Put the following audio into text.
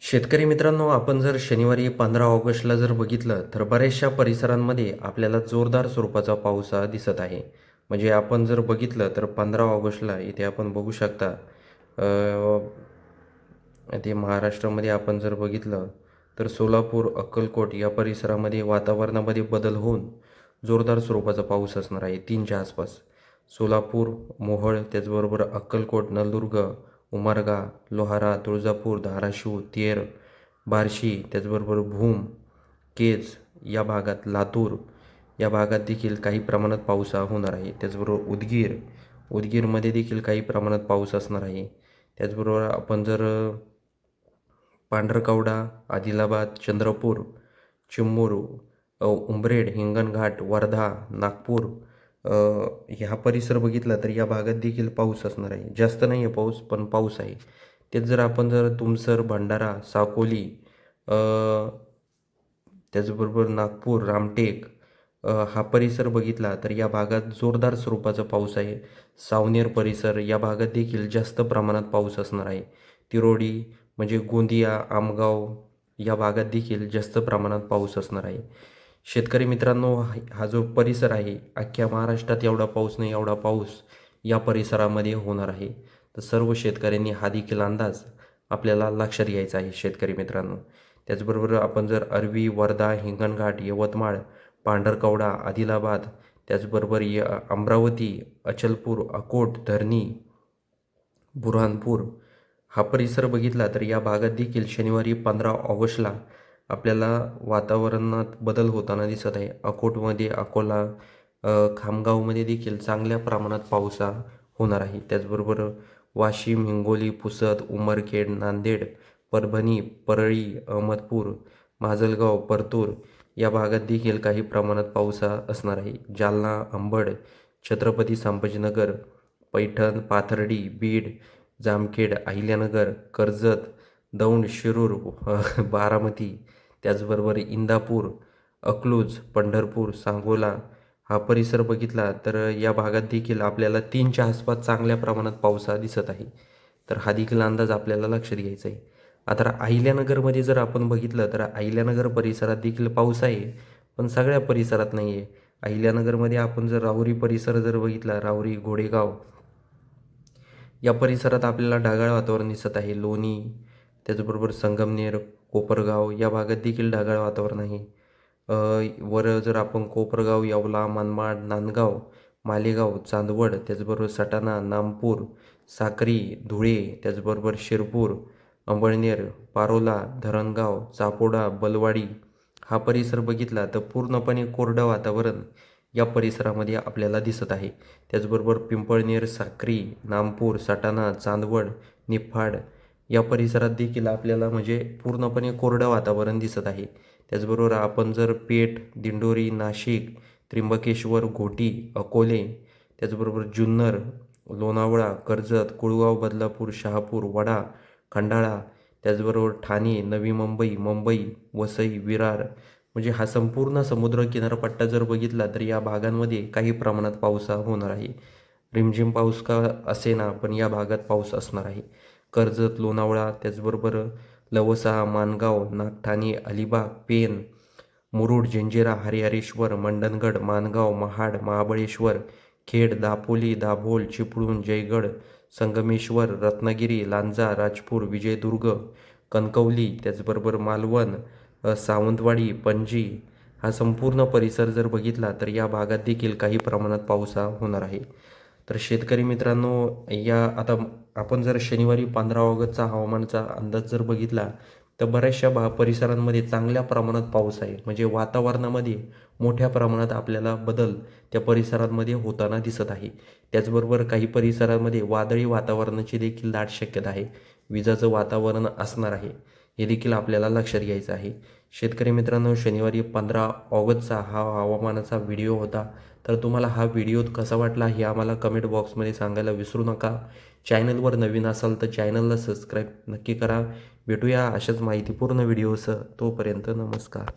शेतकरी मित्रांनो, आपण जर शनिवारी 15 ऑगस्टला जर बघितलं, तर बऱ्याचशा परिसरांमध्ये आपल्याला जोरदार स्वरूपाचा पाऊस हा दिसत आहे. म्हणजे आपण जर बघितलं तर 15 ऑगस्टला इथे आपण बघू शकता, ते महाराष्ट्रामध्ये आपण जर बघितलं, तर सोलापूर, अक्कलकोट या परिसरामध्ये वातावरणामध्ये बदल होऊन जोरदार स्वरूपाचा पाऊस असणार आहे 3च्या आसपास. सोलापूर, मोहोळ, त्याचबरोबर अक्कलकोट, नळदुर्ग, उमरगा, लोहारा, तुळजापूर, धाराशिव, तेर, बार्शी, त्याचबरोबर भूम, केज या भागात, लातूर या भागात देखील काही प्रमाणात पाऊस हा होणार आहे. त्याचबरोबर उदगीरमध्ये देखील काही प्रमाणात पाऊस असणार आहे. त्याचबरोबर आपण जर पांढरकवडा, आदिलाबाद, चंद्रपूर, चिमूर, उंबरेड, हिंगणघाट, वर्धा, नागपूर ह्या परिसर बघितला तर या भागात देखील पाऊस असणार आहे. जास्त नाही आहे पाऊस, पण पाऊस आहे. तेच जर आपण जर तुमसर, भंडारा, साकोली, त्याचबरोबर नागपूर, रामटेक हा परिसर बघितला तर या भागात जोरदार स्वरूपाचा पाऊस आहे. सावनेर परिसर या भागात देखील जास्त प्रमाणात पाऊस असणार आहे. तिरोडी म्हणजे गोंदिया, आमगाव या भागात देखील जास्त प्रमाणात पाऊस असणार आहे. शेतकरी मित्रांनो, हा जो परिसर आहे, अख्ख्या महाराष्ट्रात एवढा पाऊस नाही, एवढा पाऊस या परिसरामध्ये होणार आहे. तर सर्व शेतकऱ्यांनी हा देखील अंदाज आपल्याला लक्षात घ्यायचा आहे शेतकरी मित्रांनो. त्याचबरोबर आपण जर अरवी, वर्धा, हिंगणघाट, यवतमाळ, पांढरकवडा, आदिलाबाद, त्याचबरोबर अमरावती, अचलपूर, अकोट, धरणी, बुऱ्हाणपूर हा परिसर बघितला तर या भागात देखील शनिवारी 15 ऑगस्टला आपल्याला वातावरणात बदल होताना दिसत आहे. अकोटमध्ये, अकोला, खामगावमध्ये देखील चांगल्या प्रमाणात पाऊस हा होणार आहे. त्याचबरोबर वाशिम, हिंगोली, पुसद, उमरखेड, नांदेड, परभणी, परळी, अहमदपूर, माजलगाव, परतूर या भागात देखील काही प्रमाणात पाऊस हा असणार आहे. जालना, अंबड, छत्रपती संभाजीनगर, पैठण, पाथर्डी, बीड, जामखेड, अहिल्यानगर, कर्जत, दौंड, शिरूर, बारामती, त्याचबरोबर इंदापूर, अकलूज, पंढरपूर, सांगोला हा परिसर बघितला तर या भागात देखील आपल्याला 3च्या आसपास चांगल्या प्रमाणात पाऊस हा दिसत आहे. तर हा देखील अंदाज आपल्याला लक्षात घ्यायचा आहे. आता अहिल्यानगरमध्ये जर आपण बघितलं तर अहिल्यानगर परिसरात देखील पाऊस आहे, पण सगळ्या परिसरात नाही आहे. अहिल्यानगरमध्ये आपण जर राहुरी परिसर जर बघितला, राहुरी, घोडेगाव या परिसरात आपल्याला ढगाळ वातावरण दिसत आहे. लोणी, त्याचबरोबर संगमनेर, कोपरगाव या भागात देखील ढगाळ वातावरण आहे. वर जर आपण कोपरगाव, येवला, मनमाड, नांदगाव, मालेगाव, चांदवड, त्याचबरोबर सटाणा, नामपूर, साक्री, धुळे, त्याचबरोबर शिरपूर, अंबळनेर, पारोला, धरणगाव, चापोडा, बलवाडी हा परिसर बघितला तर पूर्णपणे कोरडं वातावरण या परिसरामध्ये आपल्याला दिसत आहे. त्याचबरोबर पिंपळनेर, साक्री, नामपूर, सटाणा, चांदवड, निफाड या परिसरात देखील आपल्याला म्हणजे पूर्णपणे कोरडं वातावरण दिसत आहे. त्याचबरोबर आपण जर पेठ, दिंडोरी, नाशिक, त्र्यंबकेश्वर, घोटी, अकोले, त्याचबरोबर जुन्नर, लोणावळा, कर्जत, कुळगाव, बदलापूर, शहापूर, वडा, खंडाळा, त्याचबरोबर ठाणे, नवी मुंबई, मुंबई, वसई, विरार म्हणजे हा संपूर्ण समुद्र किनारपट्टा जर बघितला तर या भागांमध्ये काही प्रमाणात पाऊस हा होणार आहे. रिमझिम पाऊस का असेना, पण या भागात पाऊस असणार आहे. कर्जत, लोणावळा, त्याचबरोबर लवसा, माणगाव, नागठाणे, अलिबाग, पेन, मुरुड, जंजिरा, हरिहरेश्वर, मंडणगड, माणगाव, महाड, महाबळेश्वर, खेड, दापोली, दाभोळ, चिपळूण, जयगड, संगमेश्वर, रत्नागिरी, लांजा, राजपूर, विजयदुर्ग, कणकवली, त्याचबरोबर मालवण, सावंतवाडी, पणजी हा संपूर्ण परिसर जर बघितला तर या भागात देखील काही प्रमाणात पाऊस हा होणार आहे. तर शेतकरी मित्रांनो, या आता आपण जर शनिवारी 15 ऑगस्टचा हवामानाचा अंदाज जर बघितला तर बऱ्याचशा परिसरांमध्ये चांगल्या प्रमाणात पाऊस आहे. म्हणजे वातावरणामध्ये मोठ्या प्रमाणात आपल्याला बदल त्या परिसरांमध्ये होताना दिसत आहे. त्याचबरोबर काही परिसरामध्ये वादळी वातावरणाची देखील दाट शक्यता आहे. विजाचं वातावरण असणार आहे, हे देखील आपल्याला लक्षात घ्यायचं आहे. शेतकरी मित्रांनो, शनिवारी 15 ऑगस्टचा हा हवामानाचा व्हिडिओ होता. तर तुम्हाला हा व्हिडिओ कसा वाटला हे आम्हाला कमेंट बॉक्समध्ये सांगायला विसरू नका. चॅनलवर नवीन असाल तर चॅनलला सबस्क्राईब नक्की करा. भेटूया अशाच माहितीपूर्ण व्हिडिओसह. तोपर्यंत नमस्कार.